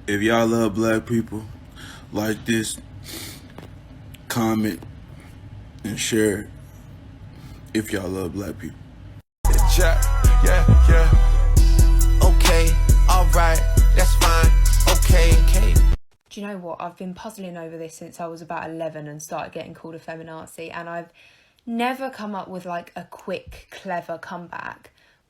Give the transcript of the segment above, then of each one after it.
If y'all love black people, like this, comment, and share it if y'all love black people. Yeah. Okay, alright, that's fine. Okay. Do you know what? I've been puzzling over this since I was about 11 and started getting called a feminazi, and I've never come up with like a quick, clever comeback,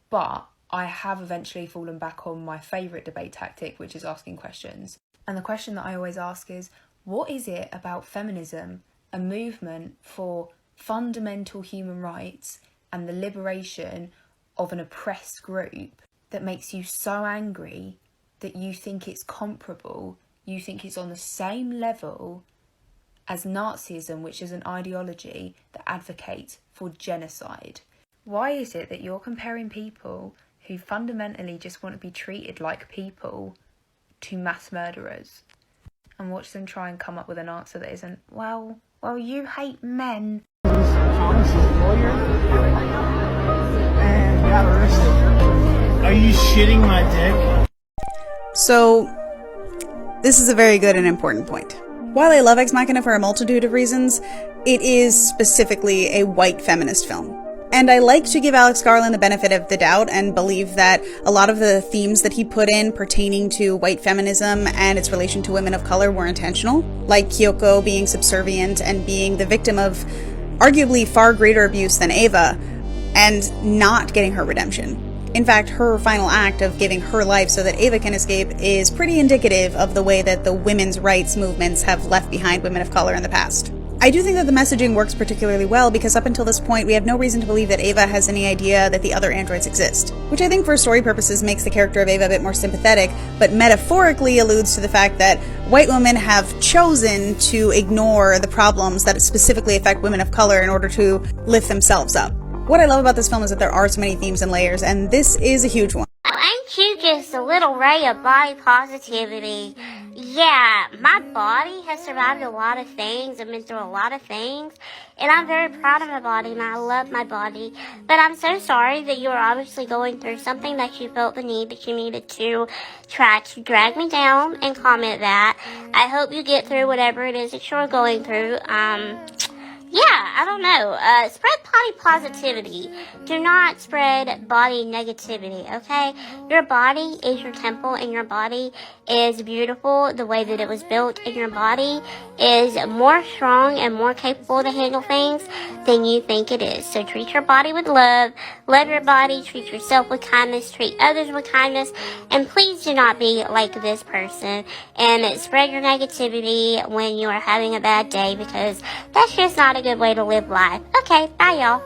but I have eventually fallen back on my favourite debate tactic, which is asking questions. And the question that I always ask is, what is it about feminism, a movement for fundamental human rights and the liberation of an oppressed group, that makes you so angry that you think it's comparable, you think it's on the same level as Nazism, which is an ideology that advocates for genocide? Why is it that you're comparing people who fundamentally just want to be treated like people to mass murderers? And watch them try and come up with an answer that isn't, well, you hate men. Thomas is a lawyer and got arrested. Are you shitting my dick? So, this is a very good and important point. While I love Ex Machina for a multitude of reasons, it is specifically a white feminist film. And I like to give Alex Garland the benefit of the doubt and believe that a lot of the themes that he put in pertaining to white feminism and its relation to women of color were intentional, like Kyoko being subservient and being the victim of arguably far greater abuse than Ava, and not getting her redemption. In fact, her final act of giving her life so that Ava can escape is pretty indicative of the way that the women's rights movements have left behind women of color in the past. I do think that the messaging works particularly well because up until this point we have no reason to believe that Ava has any idea that the other androids exist, which I think for story purposes makes the character of Ava a bit more sympathetic, but metaphorically alludes to the fact that white women have chosen to ignore the problems that specifically affect women of color in order to lift themselves up. What I love about this film is that there are so many themes and layers, and this is a huge one. Ain't you just a little ray of body positivity? Yeah, my body has survived a lot of things and been through a lot of things, and I'm very proud of my body and I love my body. But I'm so sorry that you were obviously going through something that you felt the need that you needed to try to drag me down and comment that. I hope you get through whatever it is that you're going through. Yeah, I don't know. Spread body positivity. Do not spread body negativity, okay? Your body is your temple, and your body is beautiful. The way that it was built, and your body is more strong and more capable to handle things than you think it is. So treat your body with love. Love your body. Treat yourself with kindness. Treat others with kindness. And please do not be like this person and spread your negativity when you are having a bad day, because that's just not a good way to live life. Okay, bye y'all.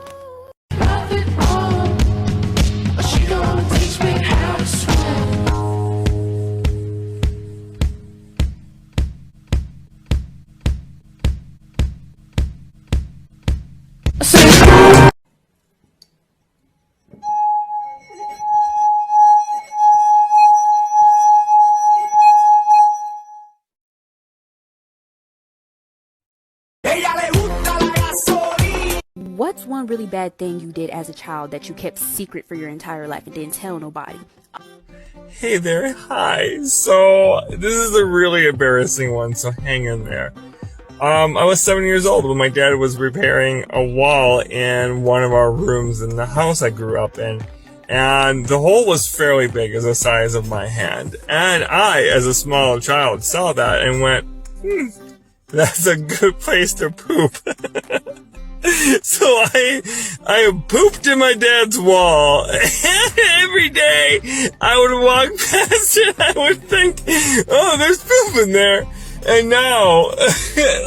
What's one really bad thing you did as a child that you kept secret for your entire life and didn't tell nobody? Hey there, hi. So, this is a really embarrassing one, so hang in there. I was 7 years old when my dad was repairing a wall in one of our rooms in the house I grew up in. And the hole was fairly big, as the size of my hand. And I, as a small child, saw that and went, that's a good place to poop. So I pooped in my dad's wall, and every day I would walk past it, I would think, oh, there's poop in there. And now,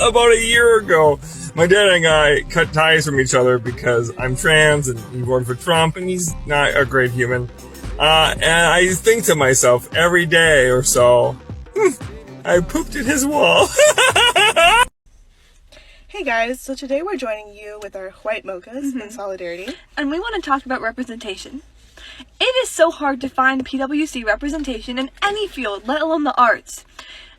about a year ago, my dad and I cut ties from each other because I'm trans and he voted for Trump and he's not a great human. And I think to myself every day or so, I pooped in his wall. Hey guys, so today we're joining you with our white mochas in solidarity. And we want to talk about representation. It is so hard to find PWC representation in any field, let alone the arts.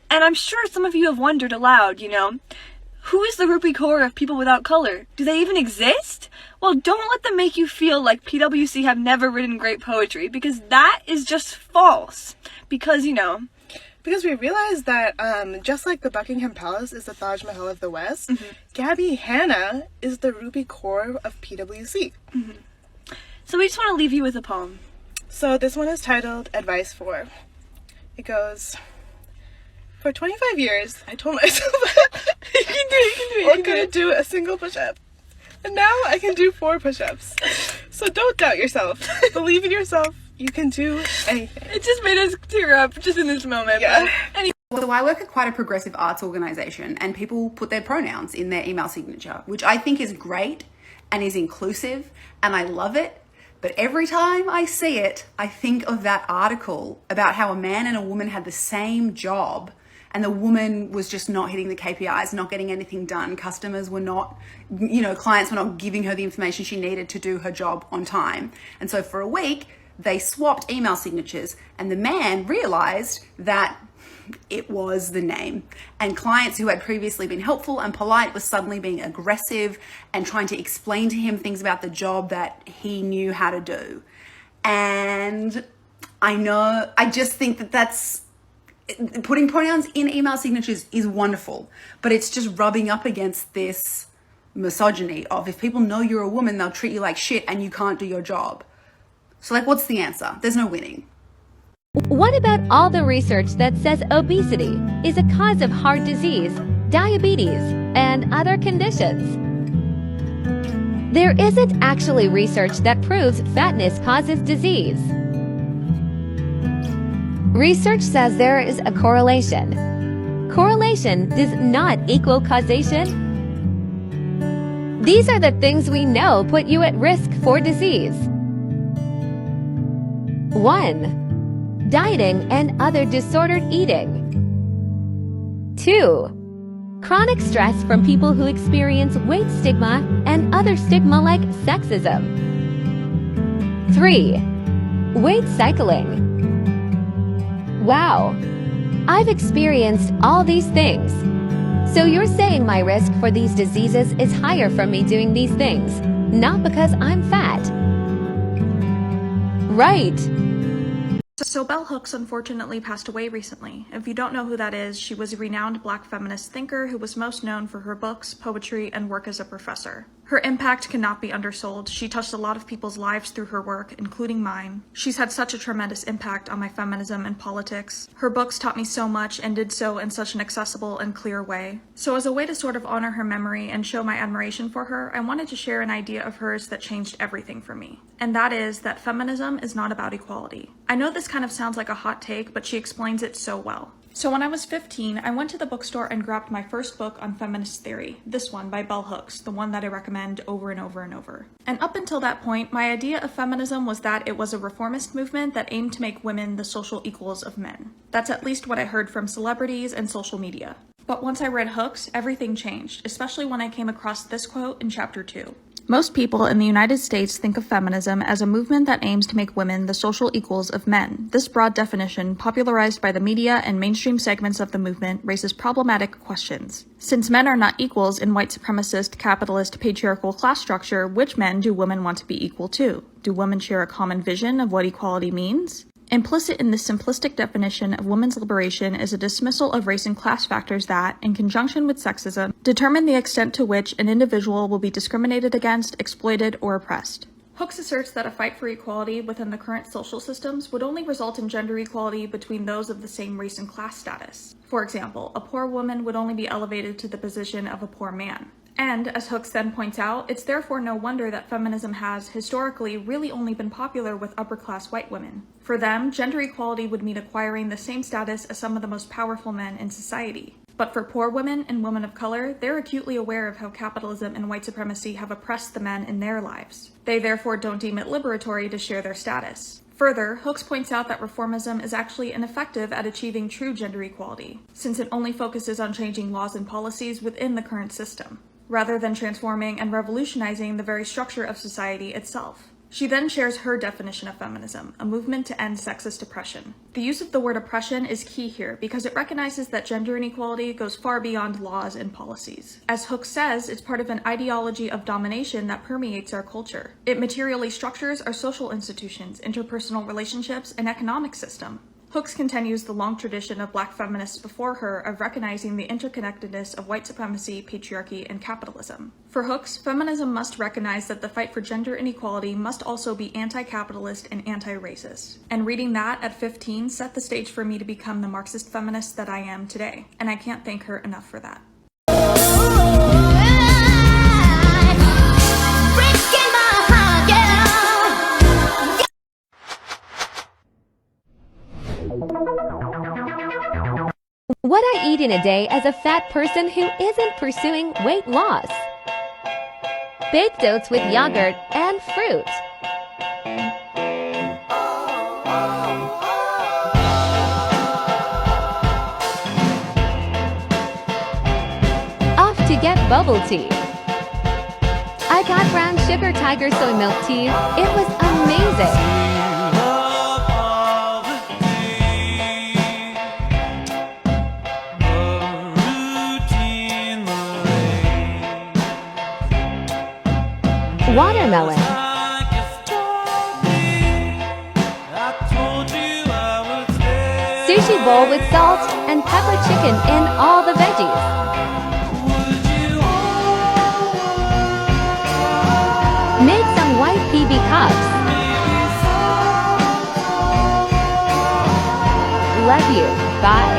And I'm sure some of you have wondered aloud, who is the Rupi Kaur of people without color? Do they even exist? Well, don't let them make you feel like PWC have never written great poetry, because that is just false. Because, Because we realized that just like the Buckingham Palace is the Taj Mahal of the West, Gabby Hanna is the Ruby Core of PwC. So we just want to leave you with a poem. So this one is titled Advice For. It goes, for 25 years, I told myself I couldn't do a single push-up. And now I can do 4 push-ups. So don't doubt yourself. Believe in yourself. You can do anything. It just made us tear up just in this moment. Yeah. So I work at quite a progressive arts organisation, and people put their pronouns in their email signature, which I think is great and is inclusive, and I love it. But every time I see it, I think of that article about how a man and a woman had the same job, and the woman was just not hitting the KPIs, not getting anything done. Customers were not, clients were not giving her the information she needed to do her job on time. And so for a week, they swapped email signatures, and the man realized that it was the name. And clients who had previously been helpful and polite were suddenly being aggressive and trying to explain to him things about the job that he knew how to do. And I just think that's putting pronouns in email signatures is wonderful, but it's just rubbing up against this misogyny of, if people know you're a woman, they'll treat you like shit and you can't do your job. So what's the answer? There's no winning. What about all the research that says obesity is a cause of heart disease, diabetes, and other conditions? There isn't actually research that proves fatness causes disease. Research says there is a correlation. Correlation does not equal causation. These are the things we know put you at risk for disease. 1. Dieting and other disordered eating. 2. Chronic stress from people who experience weight stigma and other stigma like sexism. 3. Weight cycling. Wow, I've experienced all these things. So you're saying my risk for these diseases is higher from me doing these things, not because I'm fat. Right. So Bell Hooks unfortunately passed away recently. If you don't know who that is, she was a renowned Black feminist thinker who was most known for her books, poetry, and work as a professor. Her impact cannot be undersold. She touched a lot of people's lives through her work, including mine. She's had such a tremendous impact on my feminism and politics. Her books taught me so much and did so in such an accessible and clear way. So as a way to sort of honor her memory and show my admiration for her, I wanted to share an idea of hers that changed everything for me. And that is that feminism is not about equality. I know this kind of sounds like a hot take, but she explains it so well. So when I was 15, I went to the bookstore and grabbed my first book on feminist theory, this one by Bell Hooks, the one that I recommend over and over and over. And up until that point, my idea of feminism was that it was a reformist movement that aimed to make women the social equals of men. That's at least what I heard from celebrities and social media. But once I read Hooks, everything changed, especially when I came across this quote in chapter 2. Most people in the United States think of feminism as a movement that aims to make women the social equals of men. This broad definition, popularized by the media and mainstream segments of the movement, raises problematic questions. Since men are not equals in white supremacist, capitalist, patriarchal class structure, which men do women want to be equal to? Do women share a common vision of what equality means? Implicit in this simplistic definition of women's liberation is a dismissal of race and class factors that, in conjunction with sexism, determine the extent to which an individual will be discriminated against, exploited, or oppressed. Hooks asserts that a fight for equality within the current social systems would only result in gender equality between those of the same race and class status. For example, a poor woman would only be elevated to the position of a poor man. And, as Hooks then points out, it's therefore no wonder that feminism has, historically, really only been popular with upper-class white women. For them, gender equality would mean acquiring the same status as some of the most powerful men in society. But for poor women and women of color, they're acutely aware of how capitalism and white supremacy have oppressed the men in their lives. They therefore don't deem it liberatory to share their status. Further, Hooks points out that reformism is actually ineffective at achieving true gender equality, since it only focuses on changing laws and policies within the current system, rather than transforming and revolutionizing the very structure of society itself. She then shares her definition of feminism, a movement to end sexist oppression. The use of the word oppression is key here because it recognizes that gender inequality goes far beyond laws and policies. As Hooks says, it's part of an ideology of domination that permeates our culture. It materially structures our social institutions, interpersonal relationships, and economic system. Hooks continues the long tradition of Black feminists before her of recognizing the interconnectedness of white supremacy, patriarchy, and capitalism. For Hooks, feminism must recognize that the fight for gender inequality must also be anti-capitalist and anti-racist. And reading that at 15 set the stage for me to become the Marxist feminist that I am today, and I can't thank her enough for that. What I eat in a day as a fat person who isn't pursuing weight loss. Baked oats with yogurt and fruit. Off to get bubble tea. I got brown sugar tiger soy milk tea. It was amazing. Watermelon. Sushi bowl with salt and pepper chicken in all the veggies. Made some white PB cups. Love you. Bye.